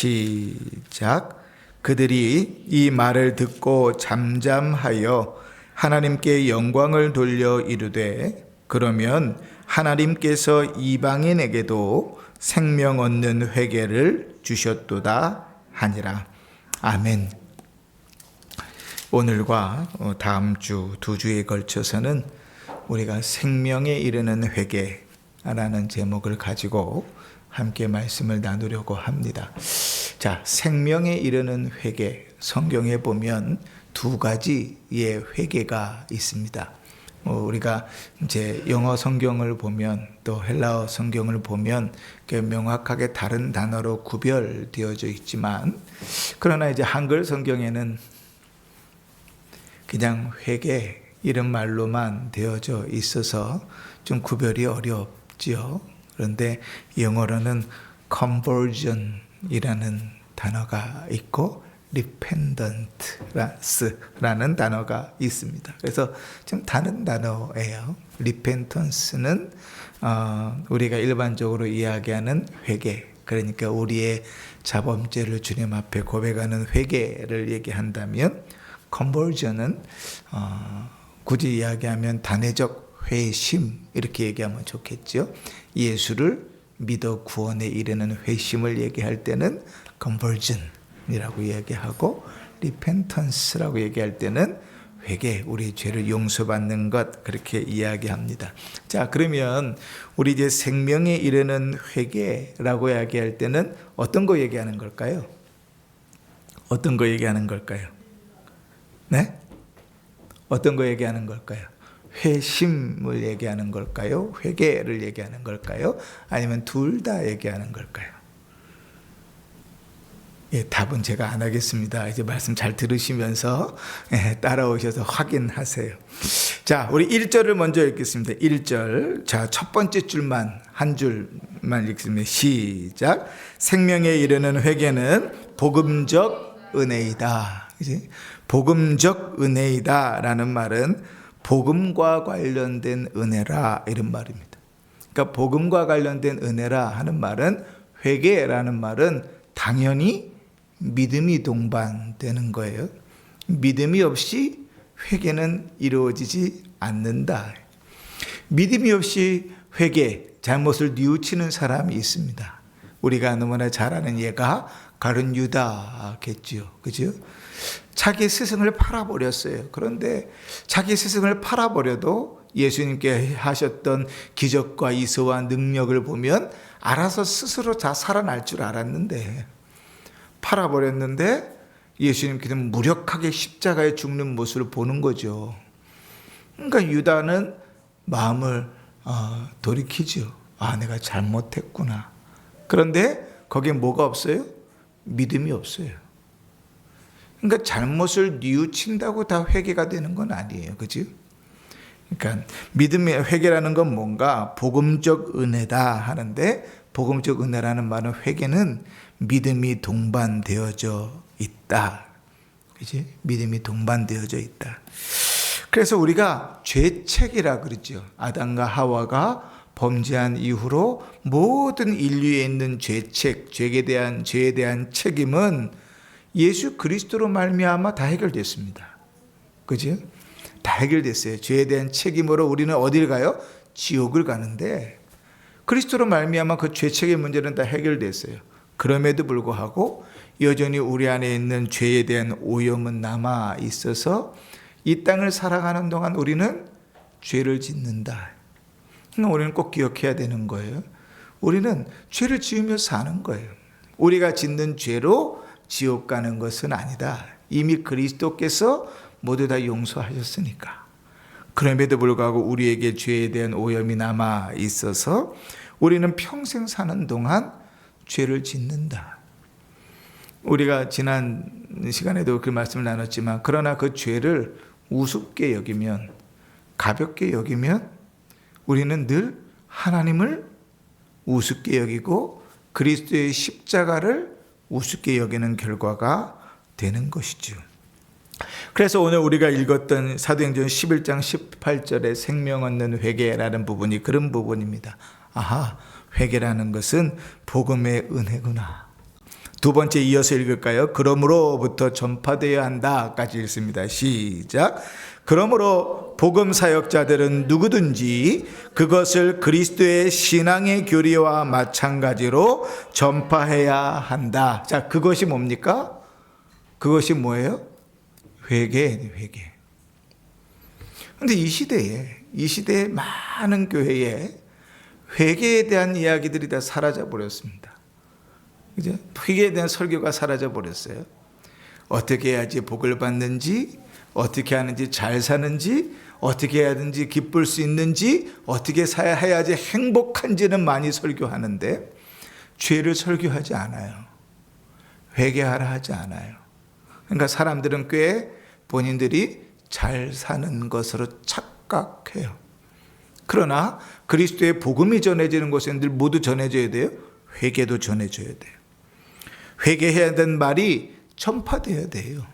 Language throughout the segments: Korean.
시작. 그들이 이 말을 듣고 잠잠하여 하나님께 영광을 돌려 이르되 그러면 하나님께서 이방인에게도 생명 얻는 회개를 주셨도다 하니라. 아멘. 오늘과 다음 주 두 주에 걸쳐서는 우리가 생명에 이르는 회개라는 제목을 가지고 함께 말씀을 나누려고 합니다. 자, 생명에 이르는 회개, 성경에 보면 두 가지의 회개가 있습니다. 우리가 이제 영어 성경을 보면 또 헬라어 성경을 보면 명확하게 다른 단어로 구별되어져 있지만, 그러나 이제 한글 성경에는 그냥 회개 이런 말로만 되어져 있어서 좀 구별이 어렵지요. 그런데 영어로는 conversion이라는 단어가 있고 repentance라는 단어가 있습니다. 그래서 좀 다른 단어예요. repentance는 우리가 일반적으로 이야기하는 회개, 그러니까 우리의 자범죄를 주님 앞에 고백하는 회개를 얘기한다면, conversion은 굳이 이야기하면 단회적 회심 이렇게 얘기하면 좋겠죠. 예수를 믿어 구원에 이르는 회심을 얘기할 때는 conversion이라고 이야기하고, repentance라고 얘기할 때는 회개, 우리 죄를 용서받는 것, 그렇게 이야기합니다. 자, 그러면 우리 이제 생명에 이르는 회개라고 이야기할 때는 어떤 거 얘기하는 걸까요? 어떤 거 얘기하는 걸까요? 네? 어떤 거 얘기하는 걸까요? 회심을 얘기하는 걸까요? 회개를 얘기하는 걸까요? 아니면 둘 다 얘기하는 걸까요? 예, 답은 제가 안 하겠습니다. 이제 말씀 잘 들으시면서 따라오셔서 확인하세요. 자, 우리 1절을 먼저 읽겠습니다. 1절. 자, 첫 번째 줄만, 한 줄만 읽습니다. 시작. 생명에 이르는 회개는 복음적 은혜이다. 그치? 복음적 은혜이다 라는 말은 복음과 관련된 은혜라, 이런 말입니다. 그러니까 복음과 관련된 은혜라 하는 말은, 회개라는 말은 당연히 믿음이 동반되는 거예요. 믿음이 없이 회개는 이루어지지 않는다. 믿음이 없이 회개, 잘못을 뉘우치는 사람이 있습니다. 우리가 너무나 잘 아는 예가 가룟 유다겠죠. 그죠? 자기 스승을 팔아버렸어요. 그런데 자기 스승을 팔아버려도 예수님께 하셨던 기적과 이서와 능력을 보면 알아서 스스로 다 살아날 줄 알았는데, 팔아버렸는데 예수님께서 무력하게 십자가에 죽는 모습을 보는 거죠. 그러니까 유다는 마음을 돌이키죠. 아, 내가 잘못했구나. 그런데 거기에 뭐가 없어요? 믿음이 없어요. 그러니까 잘못을 뉘우친다고 다 회개가 되는 건 아니에요. 그죠? 그러니까 믿음의 회개라는 건 뭔가 복음적 은혜다 하는데, 복음적 은혜라는 말은 회개는 믿음이 동반되어져 있다. 그지? 믿음이 동반되어져 있다. 그래서 우리가 죄책이라 그러죠. 아담과 하와가 범죄한 이후로 모든 인류에 있는 죄책, 죄에 대한 책임은 예수 그리스도로 말미암아 다 해결됐습니다. 그죠? 다 해결됐어요. 죄에 대한 책임으로 우리는 어딜 가요? 지옥을 가는데, 그리스도로 말미암아 그 죄책의 문제는 다 해결됐어요. 그럼에도 불구하고 여전히 우리 안에 있는 죄에 대한 오염은 남아 있어서 이 땅을 살아가는 동안 우리는 죄를 짓는다. 우리는 꼭 기억해야 되는 거예요. 우리는 죄를 지으며 사는 거예요. 우리가 짓는 죄로 지옥 가는 것은 아니다. 이미 그리스도께서 모두 다 용서하셨으니까. 그럼에도 불구하고 우리에게 죄에 대한 오염이 남아 있어서 우리는 평생 사는 동안 죄를 짓는다. 우리가 지난 시간에도 그 말씀을 나눴지만, 그러나 그 죄를 우습게 여기면, 가볍게 여기면 우리는 늘 하나님을 우습게 여기고 그리스도의 십자가를 우습게 여기는 결과가 되는 것이죠. 그래서 오늘 우리가 읽었던 사도행전 11장 18절의 생명 얻는 회개라는 부분이 그런 부분입니다. 아하, 회개라는 것은 복음의 은혜구나. 두 번째 이어서 읽을까요? 그러므로부터 전파되어야 한다까지 읽습니다. 시작. 그러므로 복음 사역자들은 누구든지 그것을 그리스도의 신앙의 교리와 마찬가지로 전파해야 한다. 자, 그것이 뭡니까? 그것이 뭐예요? 회개. 근데 이 시대에 많은 교회에 회개에 대한 이야기들이 다 사라져 버렸습니다. 이제 회개에 대한 설교가 사라져 버렸어요. 어떻게 해야지 복을 받는지, 어떻게 하는지 잘 사는지, 어떻게 해야든지 기쁠 수 있는지, 어떻게 해야지 행복한지는 많이 설교하는데 죄를 설교하지 않아요. 회개하라 하지 않아요. 그러니까 사람들은 꽤 본인들이 잘 사는 것으로 착각해요. 그러나 그리스도의 복음이 전해지는 곳에 늘 모두 전해져야 돼요. 회개도 전해져야 돼요. 회개해야 되는 말이 전파되어야 돼요.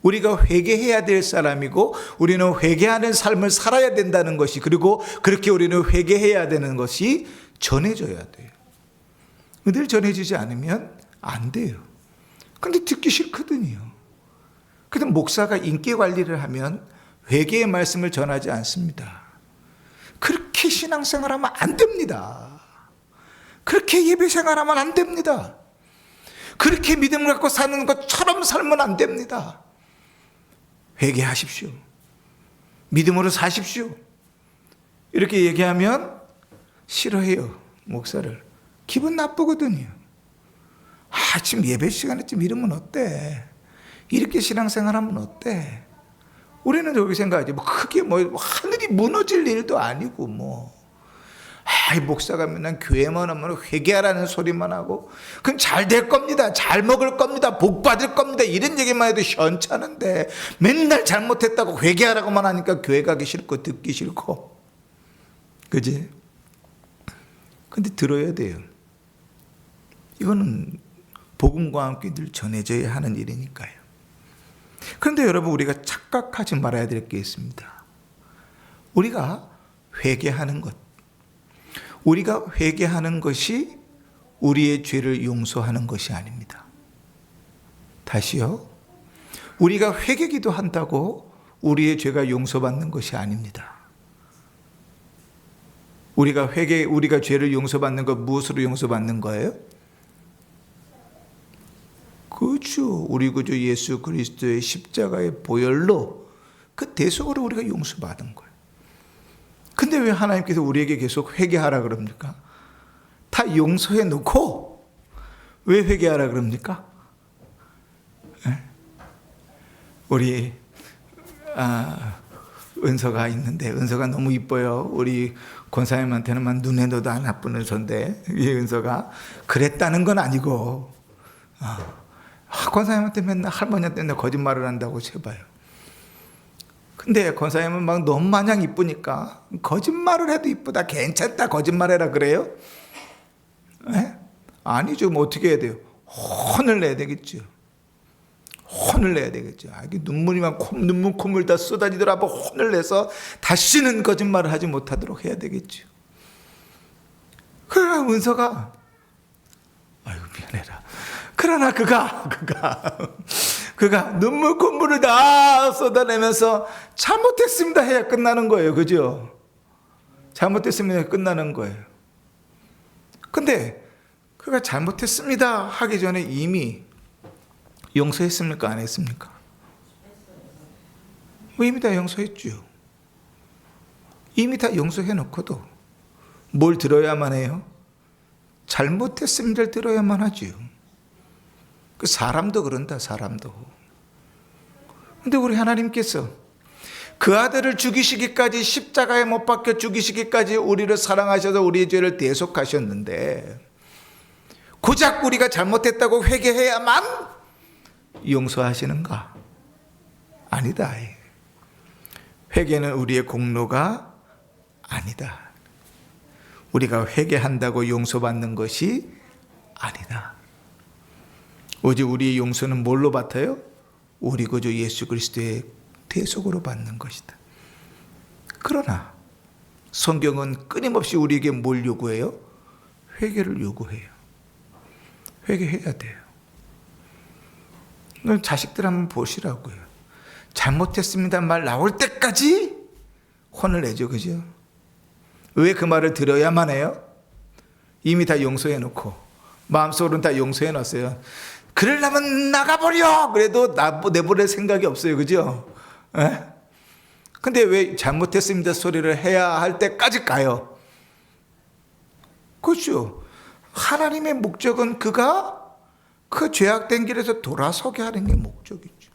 우리가 회개해야 될 사람이고 우리는 회개하는 삶을 살아야 된다는 것이, 그리고 그렇게 우리는 회개해야 되는 것이 전해져야 돼요. 늘 전해지지 않으면 안 돼요. 근데 듣기 싫거든요. 근데 목사가 인기 관리를 하면 회개의 말씀을 전하지 않습니다. 그렇게 신앙생활하면 안 됩니다. 그렇게 예배생활하면 안 됩니다. 그렇게 믿음을 갖고 사는 것처럼 살면 안 됩니다. 회개하십시오. 믿음으로 사십시오. 이렇게 얘기하면 싫어해요, 목사를. 기분 나쁘거든요. 지금 예배 시간에 좀 이러면 어때? 이렇게 신앙생활하면 어때? 우리는 여기 생각하지, 크게 하늘이 무너질 일도 아니고 목사가 맨날 교회만 오면 회개하라는 소리만 하고, 그럼 잘 될 겁니다, 잘 먹을 겁니다, 복 받을 겁니다, 이런 얘기만 해도 시원찮은데 맨날 잘못했다고 회개하라고만 하니까 교회 가기 싫고 듣기 싫고, 그지? 근데 들어야 돼요. 이거는 복음과 함께 늘 전해져야 하는 일이니까요. 그런데 여러분, 우리가 착각하지 말아야 될 게 있습니다. 우리가 회개하는 것, 우리가 회개하는 것이 우리의 죄를 용서하는 것이 아닙니다. 다시요. 우리가 회개기도 한다고 우리의 죄가 용서받는 것이 아닙니다. 우리가 죄를 용서받는 것, 무엇으로 용서받는 거예요? 그렇죠. 우리 구주 예수 그리스도의 십자가의 보혈로, 그 대속으로 우리가 용서받은 거예요. 근데 왜 하나님께서 우리에게 계속 회개하라 그럽니까? 다 용서해 놓고 왜 회개하라 그럽니까? 우리 은서가 있는데, 은서가 너무 이뻐요. 우리 권사님한테는 눈에 넣어도 안 나쁜 은서인데, 이 은서가 그랬다는 건 아니고, 권사님한테 맨날 할머니한테 맨날 거짓말을 한다고 제봐요. 근데 권사님은 너무 마냥 이쁘니까 거짓말을 해도 이쁘다, 괜찮다, 거짓말해라 그래요? 아니죠. 어떻게 해야 돼요? 혼을 내야 되겠죠. 혼을 내야 되겠죠. 눈물 콧물 다 쏟아지더라도 혼을 내서 다시는 거짓말을 하지 못하도록 해야 되겠죠. 그러나 은서가, 아이고 미안해라. 그러나 그가 눈물 콧물을 다 쏟아내면서 잘못했습니다 해야 끝나는 거예요. 그죠? 잘못했습니다 끝나는 거예요. 근데 그가 잘못했습니다 하기 전에 이미 용서했습니까? 안 했습니까? 이미 다 용서했죠. 이미 다 용서해 놓고도 뭘 들어야만 해요? 잘못했습니다를 들어야만 하죠. 그 사람도 그런다, 사람도. 근데 우리 하나님께서 그 아들을 죽이시기까지, 십자가에 못 박혀 죽이시기까지 우리를 사랑하셔서 우리의 죄를 대속하셨는데, 고작 우리가 잘못했다고 회개해야만 용서하시는가? 아니다. 회개는 우리의 공로가 아니다. 우리가 회개한다고 용서받는 것이 아니다. 오직 우리의 용서는 뭘로 받아요? 우리 구주 예수 그리스도의 대속으로 받는 것이다. 그러나 성경은 끊임없이 우리에게 뭘 요구해요? 회개를 요구해요. 회개해야 돼요. 자식들 한번 보시라고요. 잘못했습니다 말 나올 때까지 혼을 내죠. 그죠? 왜 그 말을 들어야만 해요? 이미 다 용서해 놓고 마음속으로는 다 용서해 놨어요. 그러려면 나가버려! 그래도 내보낼 생각이 없어요. 그죠? 에? 근데 왜 잘못했습니다 소리를 해야 할 때까지 가요? 그렇죠. 하나님의 목적은 그가 그 죄악된 길에서 돌아서게 하는 게 목적이죠.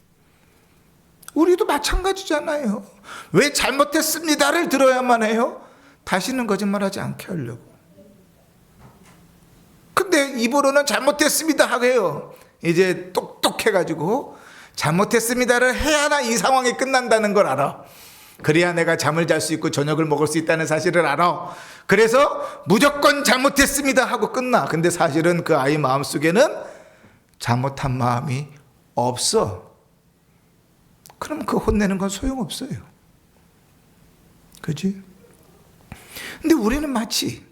우리도 마찬가지잖아요. 왜 잘못했습니다를 들어야만 해요? 다시는 거짓말하지 않게 하려고. 근데 입으로는 잘못했습니다 하게요. 이제 똑똑해가지고 잘못했습니다를 해야나 이 상황이 끝난다는 걸 알아. 그래야 내가 잠을 잘 수 있고 저녁을 먹을 수 있다는 사실을 알아. 그래서 무조건 잘못했습니다 하고 끝나. 근데 사실은 그 아이 마음속에는 잘못한 마음이 없어. 그럼 그 혼내는 건 소용없어요. 그지? 근데 우리는 마치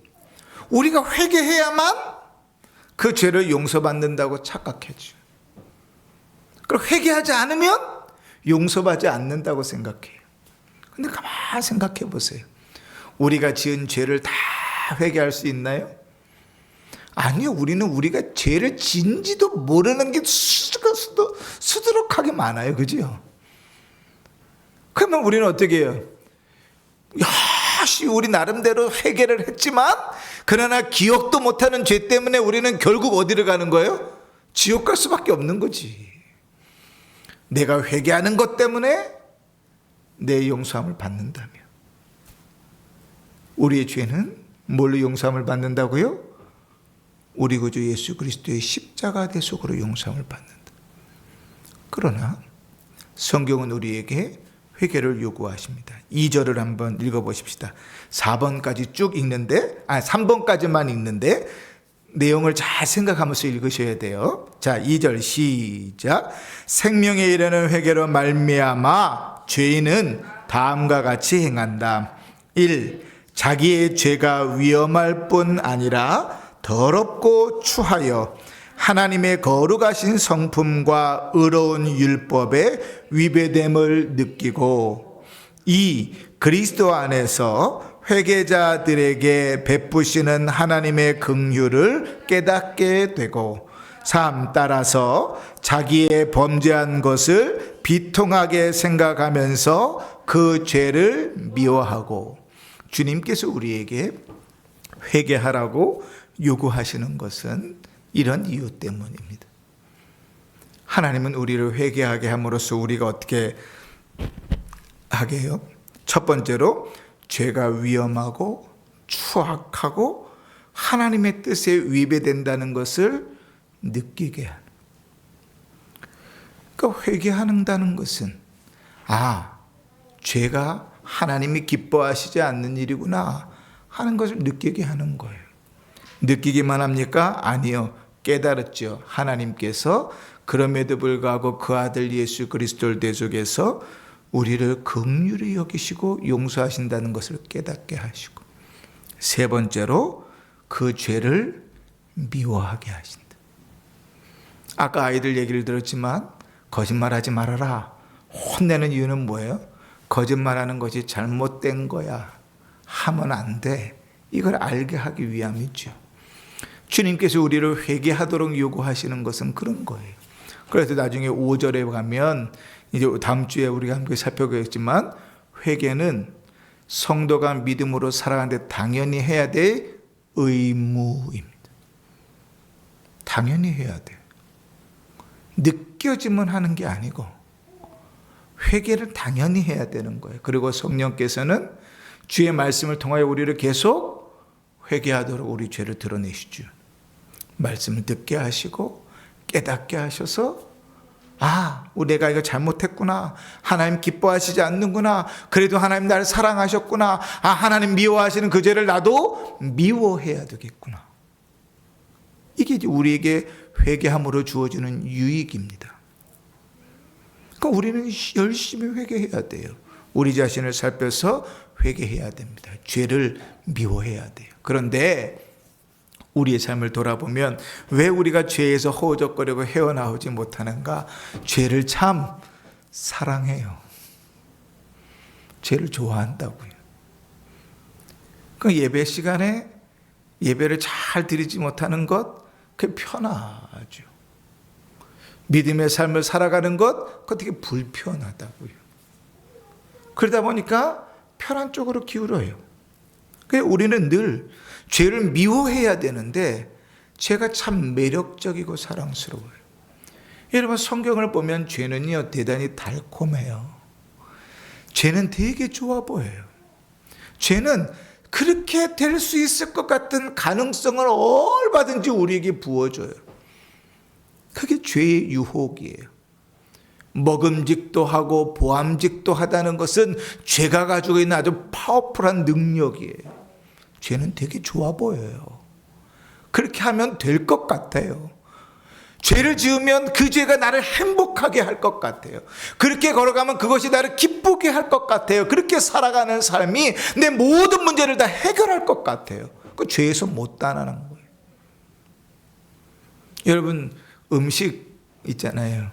우리가 회개해야만 그 죄를 용서받는다고 착각해죠. 그리고 회개하지 않으면 용서받지 않는다고 생각해요. 근데 가만히 생각해 보세요. 우리가 지은 죄를 다 회개할 수 있나요? 아니요. 우리는 우리가 죄를 지은지도 모르는 게 수두룩하게 많아요. 그죠? 그러면 우리는 어떻게 해요? 우리 나름대로 회개를 했지만 그러나 기억도 못하는 죄 때문에 우리는 결국 어디를 가는 거예요? 지옥 갈 수밖에 없는 거지. 내가 회개하는 것 때문에 내 용서함을 받는다며. 우리의 죄는 뭘로 용서함을 받는다고요? 우리 구주 예수 그리스도의 십자가 대속으로 용서함을 받는다. 그러나 성경은 우리에게 회개를 요구하십니다. 2절을 한번 읽어보십시다. 4번까지 쭉 읽는데, 3번까지만 읽는데 내용을 잘 생각하면서 읽으셔야 돼요. 자, 2절 시작. 생명에 이르는 회개로 말미암아 죄인은 다음과 같이 행한다. 1. 자기의 죄가 위험할 뿐 아니라 더럽고 추하여 하나님의 거룩하신 성품과 의로운 율법에 위배됨을 느끼고, 2. 그리스도 안에서 회개자들에게 베푸시는 하나님의 긍휼을 깨닫게 되고, 3. 따라서 자기의 범죄한 것을 비통하게 생각하면서 그 죄를 미워하고. 주님께서 우리에게 회개하라고 요구하시는 것은 이런 이유 때문입니다. 하나님은 우리를 회개하게 함으로써 우리가 어떻게 하게 해요? 첫 번째로 죄가 위험하고 추악하고 하나님의 뜻에 위배된다는 것을 느끼게 하는. 그러니까 회개한다는 것은 죄가 하나님이 기뻐하시지 않는 일이구나 하는 것을 느끼게 하는 거예요. 느끼기만 합니까? 아니요. 깨달았죠. 하나님께서 그럼에도 불구하고 그 아들 예수 그리스도를 대속해서 우리를 긍휼히 여기시고 용서하신다는 것을 깨닫게 하시고, 세 번째로 그 죄를 미워하게 하신다. 아까 아이들 얘기를 들었지만 거짓말하지 말아라. 혼내는 이유는 뭐예요? 거짓말하는 것이 잘못된 거야. 하면 안 돼. 이걸 알게 하기 위함이죠. 주님께서 우리를 회개하도록 요구하시는 것은 그런 거예요. 그래서 나중에 5절에 가면 이제 다음 주에 우리가 함께 살펴보겠지만, 회개는 성도가 믿음으로 살아가는데 당연히 해야 될 의무입니다. 당연히 해야 돼요. 느껴지면 하는 게 아니고 회개를 당연히 해야 되는 거예요. 그리고 성령께서는 주의 말씀을 통하여 우리를 계속 회개하도록 우리 죄를 드러내시죠. 말씀을 듣게 하시고 깨닫게 하셔서 내가 이거 잘못했구나. 하나님 기뻐하시지 않는구나. 그래도 하나님 나를 사랑하셨구나. 하나님 미워하시는 그 죄를 나도 미워해야 되겠구나. 이게 우리에게 회개함으로 주어지는 유익입니다. 그러니까 우리는 열심히 회개해야 돼요. 우리 자신을 살펴서 회개해야 됩니다. 죄를 미워해야 돼요. 그런데 우리의 삶을 돌아보면 왜 우리가 죄에서 허우적거리고 헤어나오지 못하는가? 죄를 참 사랑해요. 죄를 좋아한다고요. 그 예배 시간에 예배를 잘 드리지 못하는 것, 그게 편하죠. 믿음의 삶을 살아가는 것, 그거 되게 불편하다고요. 그러다 보니까 편한 쪽으로 기울어요. 그래서 우리는 늘 죄를 미워해야 되는데 죄가 참 매력적이고 사랑스러워요. 여러분, 성경을 보면 죄는요 대단히 달콤해요. 죄는 되게 좋아 보여요. 죄는 그렇게 될 수 있을 것 같은 가능성을 얼마든지 우리에게 부어줘요. 그게 죄의 유혹이에요. 먹음직도 하고 보암직도 하다는 것은 죄가 가지고 있는 아주 파워풀한 능력이에요. 죄는 되게 좋아 보여요. 그렇게 하면 될 것 같아요. 죄를 지으면 그 죄가 나를 행복하게 할 것 같아요. 그렇게 걸어가면 그것이 나를 기쁘게 할 것 같아요. 그렇게 살아가는 삶이 내 모든 문제를 다 해결할 것 같아요. 그 죄에서 못 따라는 거예요. 여러분, 음식 있잖아요.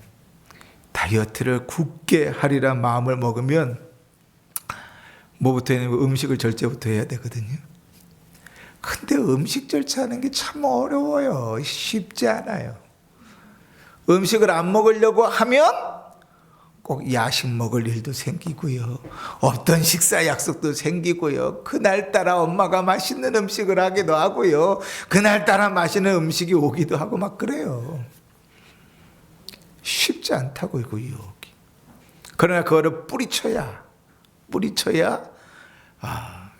다이어트를 굳게 하리라 마음을 먹으면 뭐부터 해야 되고 음식을 절제부터 해야 되거든요. 근데 음식 절제하는 게 참 어려워요. 쉽지 않아요. 음식을 안 먹으려고 하면 꼭 야식 먹을 일도 생기고요. 없던 식사 약속도 생기고요. 그날따라 엄마가 맛있는 음식을 하기도 하고요. 그날따라 맛있는 음식이 오기도 하고 막 그래요. 쉽지 않다고 이거 유혹이. 그러나 그거를 뿌리쳐야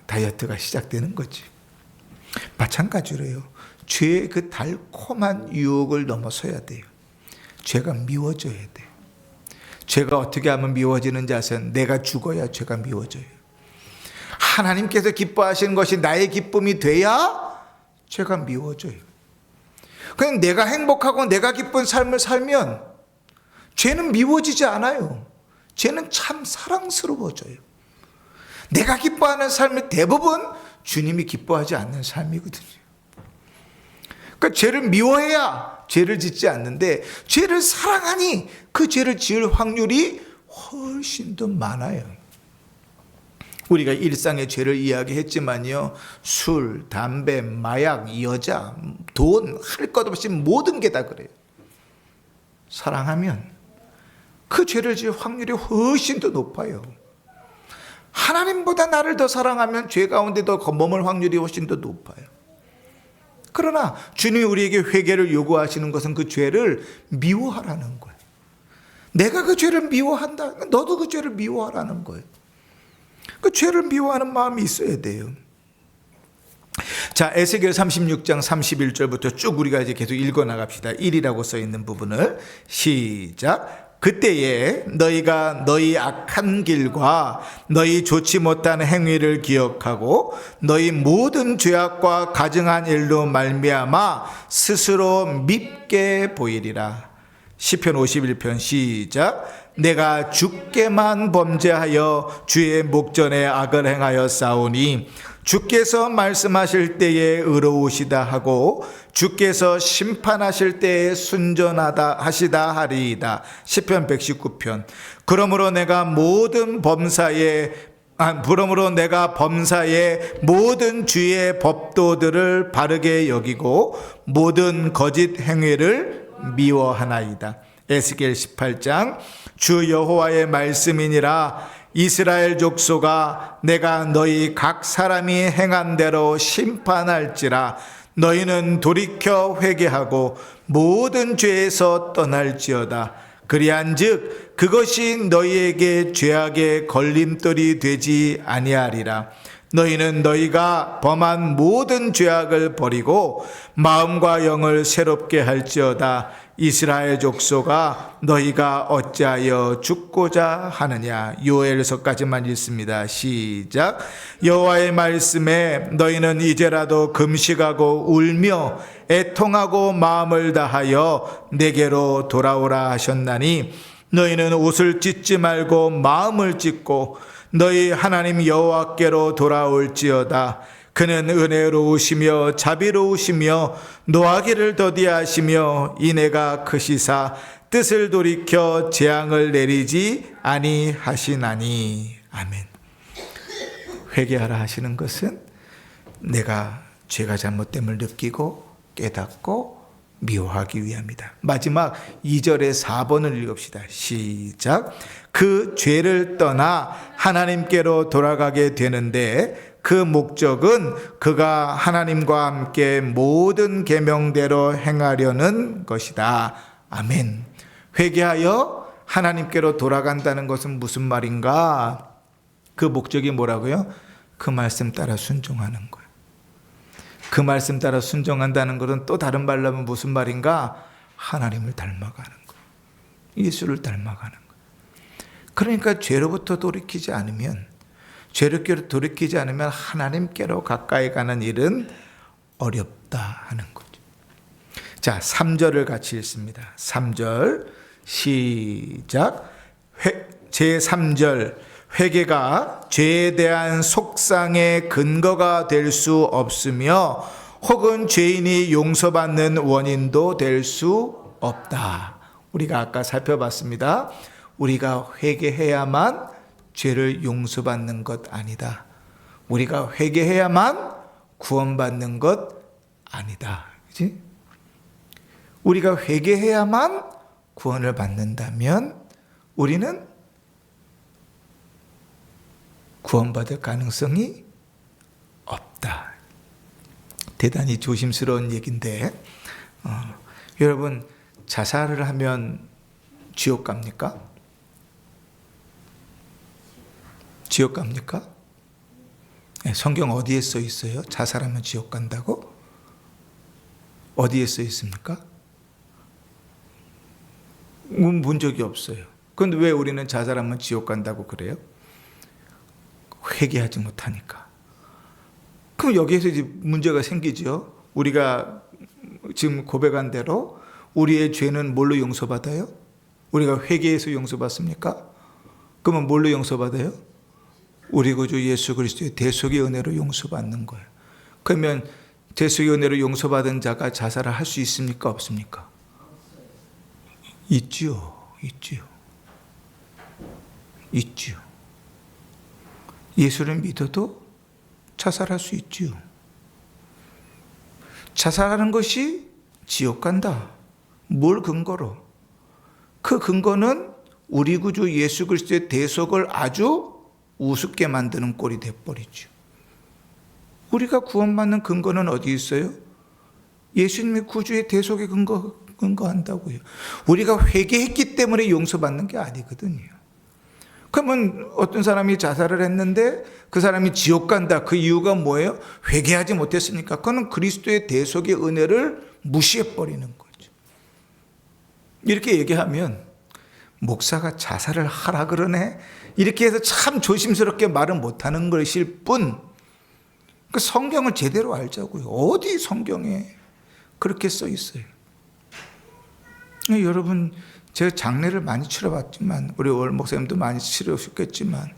다이어트가 시작되는 거지. 마찬가지로요. 죄의 그 달콤한 유혹을 넘어서야 돼요. 죄가 미워져야 돼요. 죄가 어떻게 하면 미워지는지 아세요? 내가 죽어야 죄가 미워져요. 하나님께서 기뻐하시는 것이 나의 기쁨이 돼야 죄가 미워져요. 그냥 내가 행복하고 내가 기쁜 삶을 살면 죄는 미워지지 않아요. 죄는 참 사랑스러워져요. 내가 기뻐하는 삶이 대부분 주님이 기뻐하지 않는 삶이거든요. 그러니까 죄를 미워해야 죄를 짓지 않는데 죄를 사랑하니 그 죄를 지을 확률이 훨씬 더 많아요. 우리가 일상의 죄를 이야기했지만요, 술, 담배, 마약, 여자, 돈, 할 것 없이 모든 게 다 그래요. 사랑하면 그 죄를 지을 확률이 훨씬 더 높아요. 하나님보다 나를 더 사랑하면 죄 가운데 더 머물 확률이 훨씬 더 높아요. 그러나 주님이 우리에게 회개를 요구하시는 것은 그 죄를 미워하라는 거예요. 내가 그 죄를 미워한다. 너도 그 죄를 미워하라는 거예요. 그 죄를 미워하는 마음이 있어야 돼요. 자, 에스겔 36장 31절부터 쭉 우리가 이제 계속 읽어 나갑시다. 1이라고 써 있는 부분을 시작. 그때에 너희가 너희 악한 길과 너희 좋지 못한 행위를 기억하고 너희 모든 죄악과 가증한 일로 말미암아 스스로 밉게 보이리라. 시편 51편 시작. 내가 주께만 범죄하여 주의 목전에 악을 행하여 싸우니 주께서 말씀하실 때에 의로우시다 하고 주께서 심판하실 때에 순전하다 하시다 하리이다. 시편 119편. 그러므로 내가 범사의 모든 주의 법도들을 바르게 여기고 모든 거짓 행위를 미워하나이다. 에스겔 18장. 주 여호와의 말씀이니라. 이스라엘 족속아, 내가 너희 각 사람이 행한 대로 심판할지라. 너희는 돌이켜 회개하고 모든 죄에서 떠날지어다. 그리한즉 그것이 너희에게 죄악의 걸림돌이 되지 아니하리라. 너희는 너희가 범한 모든 죄악을 버리고 마음과 영을 새롭게 할지어다. 이스라엘 족속아, 너희가 어찌하여 죽고자 하느냐. 요엘서까지만 읽습니다. 시작. 여호와의 말씀에 너희는 이제라도 금식하고 울며 애통하고 마음을 다하여 내게로 돌아오라 하셨나니 너희는 옷을 찢지 말고 마음을 찢고 너희 하나님 여호와께로 돌아올지어다. 그는 은혜로우시며 자비로우시며 노하기를 더디하시며 인애가 크시사 뜻을 돌이켜 재앙을 내리지 아니하시나니. 아멘. 회개하라 하시는 것은 내가 죄가 잘못됨을 느끼고 깨닫고 미워하기 위함이다. 마지막 2절에 4번을 읽읍시다. 시작. 그 죄를 떠나 하나님께로 돌아가게 되는데 그 목적은 그가 하나님과 함께 모든 계명대로 행하려는 것이다. 아멘. 회개하여 하나님께로 돌아간다는 것은 무슨 말인가? 그 목적이 뭐라고요? 그 말씀 따라 순종하는 거예요. 그 말씀 따라 순종한다는 것은 또 다른 말로 하면 무슨 말인가? 하나님을 닮아가는 거예요. 예수를 닮아가는 거예요. 그러니까 죄로부터 돌이키지 않으면, 죄로부터 돌이키지 않으면 하나님께로 가까이 가는 일은 어렵다 하는 거죠. 자, 3절을 같이 읽습니다. 3절 시작. 제3절. 회개가 죄에 대한 속상의 근거가 될 수 없으며 혹은 죄인이 용서받는 원인도 될 수 없다. 우리가 아까 살펴봤습니다. 우리가 회개해야만 죄를 용서받는 것 아니다. 우리가 회개해야만 구원받는 것 아니다. 그렇지? 우리가 회개해야만 구원을 받는다면 우리는 구원받을 가능성이 없다. 대단히 조심스러운 얘기인데 여러분, 자살을 하면 지옥 갑니까? 지옥 갑니까? 네, 성경 어디에 써 있어요? 자살하면 지옥 간다고? 어디에 써 있습니까? 본 적이 없어요. 그런데 왜 우리는 자살하면 지옥 간다고 그래요? 회개하지 못하니까. 그럼 여기에서 이제 문제가 생기죠. 우리가 지금 고백한 대로 우리의 죄는 뭘로 용서받아요? 우리가 회개해서 용서받습니까? 그러면 뭘로 용서받아요? 우리 구주 예수 그리스도의 대속의 은혜로 용서받는 거예요. 그러면 대속의 은혜로 용서받은 자가 자살을 할 수 있습니까? 없습니까? 있지요. 예수를 믿어도 자살할 수 있지요. 자살하는 것이 지옥 간다. 뭘 근거로? 그 근거는 우리 구주 예수 그리스도의 대속을 아주 우습게 만드는 꼴이 돼버리죠. 우리가 구원받는 근거는 어디 있어요? 예수님의 구주의 대속에 근거한다고요. 우리가 회개했기 때문에 용서받는 게 아니거든요. 그러면 어떤 사람이 자살을 했는데 그 사람이 지옥 간다. 그 이유가 뭐예요? 회개하지 못했으니까. 그거는 그리스도의 대속의 은혜를 무시해버리는 거죠. 이렇게 얘기하면 목사가 자살을 하라 그러네? 이렇게 해서 참 조심스럽게 말을 못하는 것일 뿐, 그 성경을 제대로 알자고요. 어디 성경에 그렇게 써 있어요? 여러분, 제가 장례를 많이 치러봤지만, 우리 월 목사님도 많이 치르셨겠지만,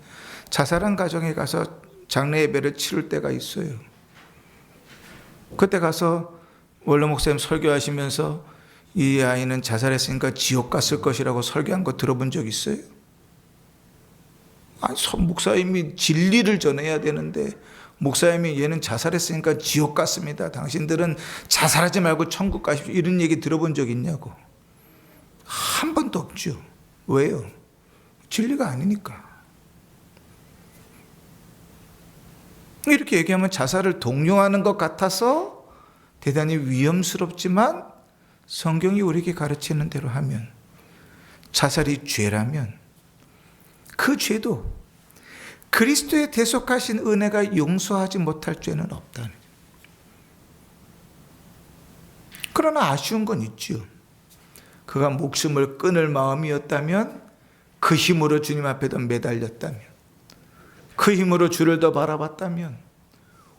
자살한 가정에 가서 장례 예배를 치를 때가 있어요. 그때 가서 원로 목사님 설교하시면서 이 아이는 자살했으니까 지옥 갔을 것이라고 설교한 거 들어본 적 있어요? 아니, 목사님이 진리를 전해야 되는데 목사님이 얘는 자살했으니까 지옥 갔습니다. 당신들은 자살하지 말고 천국 가십시오. 이런 얘기 들어본 적 있냐고. 한 번도 없죠. 왜요? 진리가 아니니까. 이렇게 얘기하면 자살을 독려하는 것 같아서 대단히 위험스럽지만 성경이 우리에게 가르치는 대로 하면, 자살이 죄라면 그 죄도 그리스도의 대속하신 은혜가 용서하지 못할 죄는 없다는. 그러나 아쉬운 건 있죠. 그가 목숨을 끊을 마음이었다면, 그 힘으로 주님 앞에 더 매달렸다면, 그 힘으로 주를 더 바라봤다면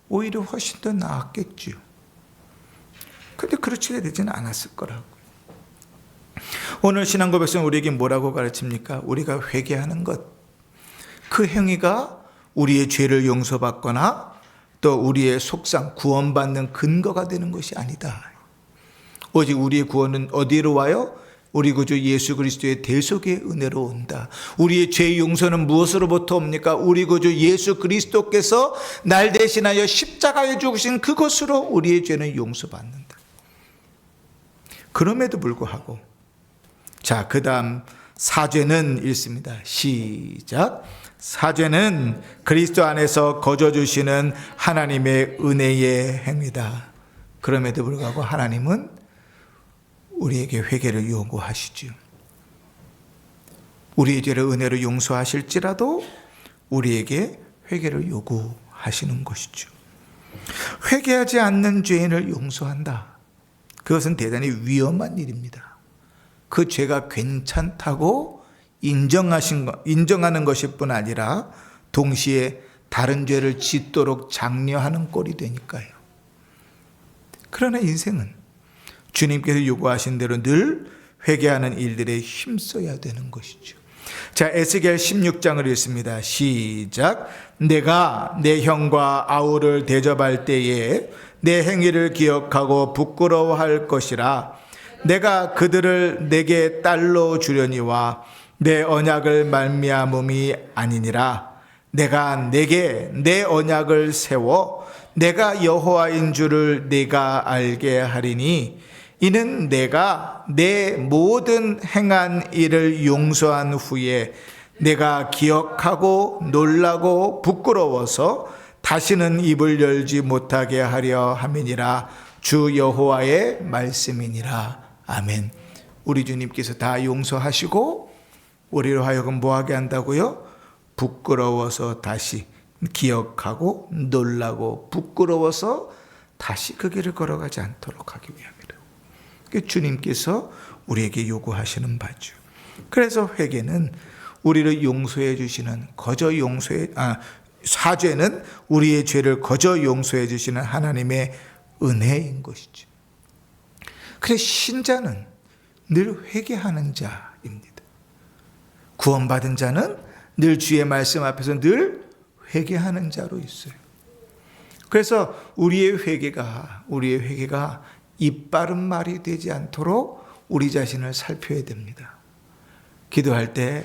오히려 훨씬 더 나았겠죠. 그런데 그렇게 되지는 않았을 거라고. 오늘 신앙고백서는 우리에게 뭐라고 가르칩니까? 우리가 회개하는 것, 그 행위가 우리의 죄를 용서받거나 또 우리의 속상, 구원받는 근거가 되는 것이 아니다. 오직 우리의 구원은 어디로 와요? 우리 구주 예수 그리스도의 대속의 은혜로 온다. 우리의 죄 용서는 무엇으로부터 옵니까? 우리 구주 예수 그리스도께서 날 대신하여 십자가에 죽으신 그것으로 우리의 죄는 용서받는다. 그럼에도 불구하고, 자, 그 다음 사죄는 읽습니다. 시작. 사죄는 그리스도 안에서 거저 주시는 하나님의 은혜의 행위다. 그럼에도 불구하고 하나님은 우리에게 회개를 요구하시죠. 우리의 죄를 은혜로 용서하실지라도 우리에게 회개를 요구하시는 것이죠. 회개하지 않는 죄인을 용서한다. 그것은 대단히 위험한 일입니다. 그 죄가 괜찮다고 인정하는 것일 뿐 아니라 동시에 다른 죄를 짓도록 장려하는 꼴이 되니까요. 그러나 인생은 주님께서 요구하신 대로 늘 회개하는 일들에 힘써야 되는 것이죠. 자, 에스겔 16장을 읽습니다. 시작. 내가 내 형과 아우를 대접할 때에 내 행위를 기억하고 부끄러워할 것이라. 내가 그들을 내게 딸로 주려니와 내 언약을 말미암음이 아니니라. 내가 내게 내 언약을 세워 내가 여호와인 줄을 네가 알게 하리니 이는 내가 내 모든 행한 일을 용서한 후에 내가 기억하고 놀라고 부끄러워서 다시는 입을 열지 못하게 하려 함이니라. 주 여호와의 말씀이니라. 아멘. 우리 주님께서 다 용서하시고 우리로 하여금 뭐하게 한다고요? 부끄러워서 다시 기억하고 놀라고 부끄러워서 다시 그 길을 걸어가지 않도록 하기 위함이라. 주님께서 우리에게 요구하시는 바죠. 그래서 회개는 우리를 용서해 주시는 사죄는 우리의 죄를 거저 용서해 주시는 하나님의 은혜인 것이죠. 그래서 신자는 늘 회개하는 자입니다. 구원받은 자는 늘 주의 말씀 앞에서 늘 회개하는 자로 있어요. 그래서 우리의 회개가 입 바른 말이 되지 않도록 우리 자신을 살펴야 됩니다. 기도할 때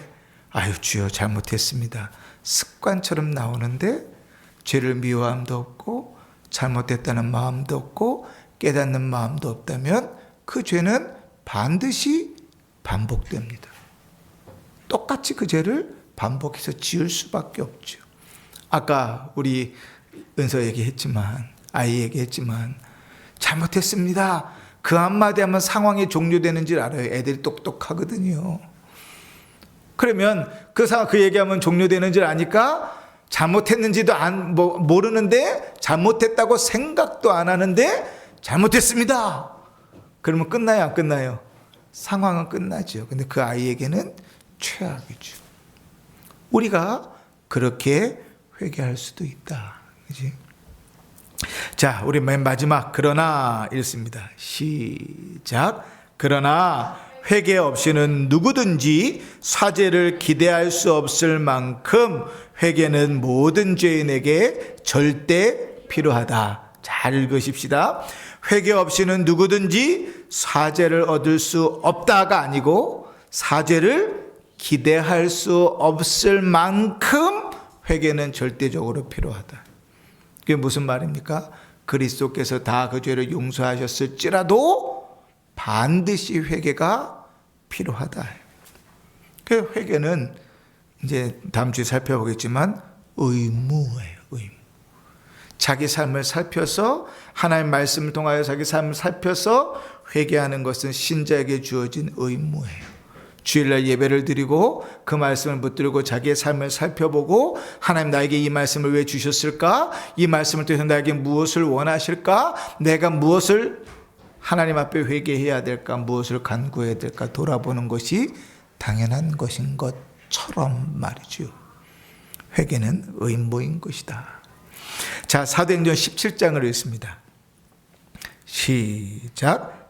아유 주여 잘못했습니다. 습관처럼 나오는데 죄를 미워함도 없고 잘못됐다는 마음도 없고 깨닫는 마음도 없다면 그 죄는 반드시 반복됩니다. 똑같이 그 죄를 반복해서 지을 수밖에 없죠. 아까 우리 은서 얘기했지만 아이 얘기했지만 잘못했습니다. 그 한마디 하면 상황이 종료되는 줄 알아요. 애들이 똑똑하거든요. 그러면 그 얘기하면 종료되는 줄 아니까 잘못했는지도 모르는데 잘못했다고 생각도 안 하는데 잘못했습니다. 그러면 끝나요, 안 끝나요? 상황은 끝나죠. 근데 그 아이에게는 최악이죠. 우리가 그렇게 회개할 수도 있다. 그지? 자, 우리 맨 마지막 그러나 읽습니다. 시작. 그러나 회개 없이는 누구든지 사죄를 기대할 수 없을 만큼 회개는 모든 죄인에게 절대 필요하다. 잘 읽으십시다. 회개 없이는 누구든지 사죄를 얻을 수 없다가 아니고 사죄를 기대할 수 없을 만큼 회개는 절대적으로 필요하다. 그게 무슨 말입니까? 그리스도께서 다 그 죄를 용서하셨을지라도 반드시 회개가 필요하다. 그 회개는 이제 다음 주에 살펴보겠지만 의무예요. 의무. 자기 삶을 살펴서 하나님의 말씀을 통하여 자기 삶을 살펴서 회개하는 것은 신자에게 주어진 의무예요. 주일날 예배를 드리고 그 말씀을 붙들고 자기의 삶을 살펴보고 하나님 나에게 이 말씀을 왜 주셨을까? 이 말씀을 통해서 나에게 무엇을 원하실까? 내가 무엇을 하나님 앞에 회개해야 될까? 무엇을 간구해야 될까? 돌아보는 것이 당연한 것인 것처럼 말이죠. 회개는 의무인 것이다. 자, 사도행전 17장을 읽습니다. 시작.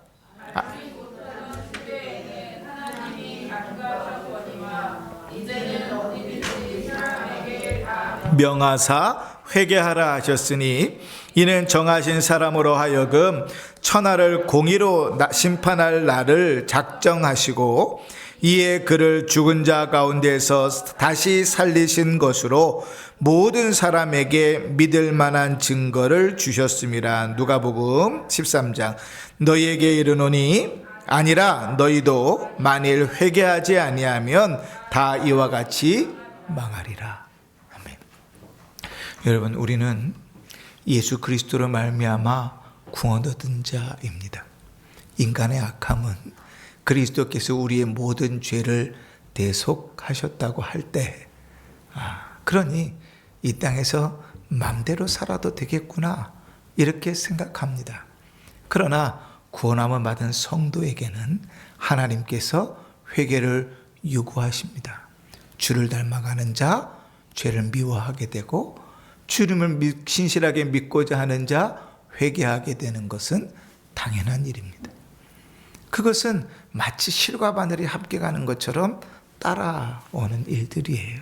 명하사 회개하라 하셨으니 이는 정하신 사람으로 하여금 천하를 공의로 심판할 날을 작정하시고 이에 그를 죽은 자 가운데서 다시 살리신 것으로 모든 사람에게 믿을 만한 증거를 주셨음이라. 누가복음 13장. 너희에게 이르노니 아니라 너희도 만일 회개하지 아니하면 다 이와 같이 망하리라. 아멘. 여러분, 우리는 예수 그리스도로 말미암아 구원 얻은 자입니다. 인간의 악함은 그리스도께서 우리의 모든 죄를 대속하셨다고 할 때, 그러니 이 땅에서 맘대로 살아도 되겠구나 이렇게 생각합니다. 그러나 구원함을 받은 성도에게는 하나님께서 회개를 요구하십니다. 주를 닮아가는 자, 죄를 미워하게 되고 주님을 신실하게 믿고자 하는 자, 회개하게 되는 것은 당연한 일입니다. 그것은 마치 실과 바늘이 함께 가는 것처럼 따라오는 일들이에요.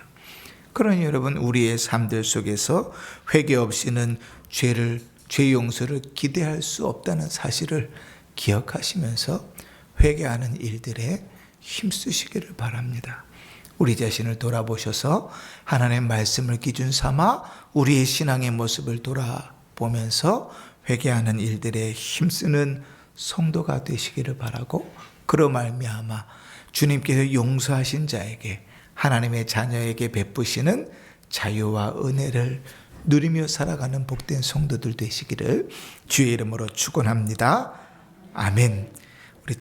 그러니 여러분, 우리의 삶들 속에서 회개 없이는 죄 용서를 기대할 수 없다는 사실을 기억하시면서 회개하는 일들에 힘쓰시기를 바랍니다. 우리 자신을 돌아보셔서 하나님의 말씀을 기준 삼아 우리의 신앙의 모습을 돌아보면서 회개하는 일들에 힘쓰는 성도가 되시기를 바라고, 그로 말미암아 주님께서 용서하신 자에게, 하나님의 자녀에게 베푸시는 자유와 은혜를 누리며 살아가는 복된 성도들 되시기를 주의 이름으로 축원합니다. 아멘.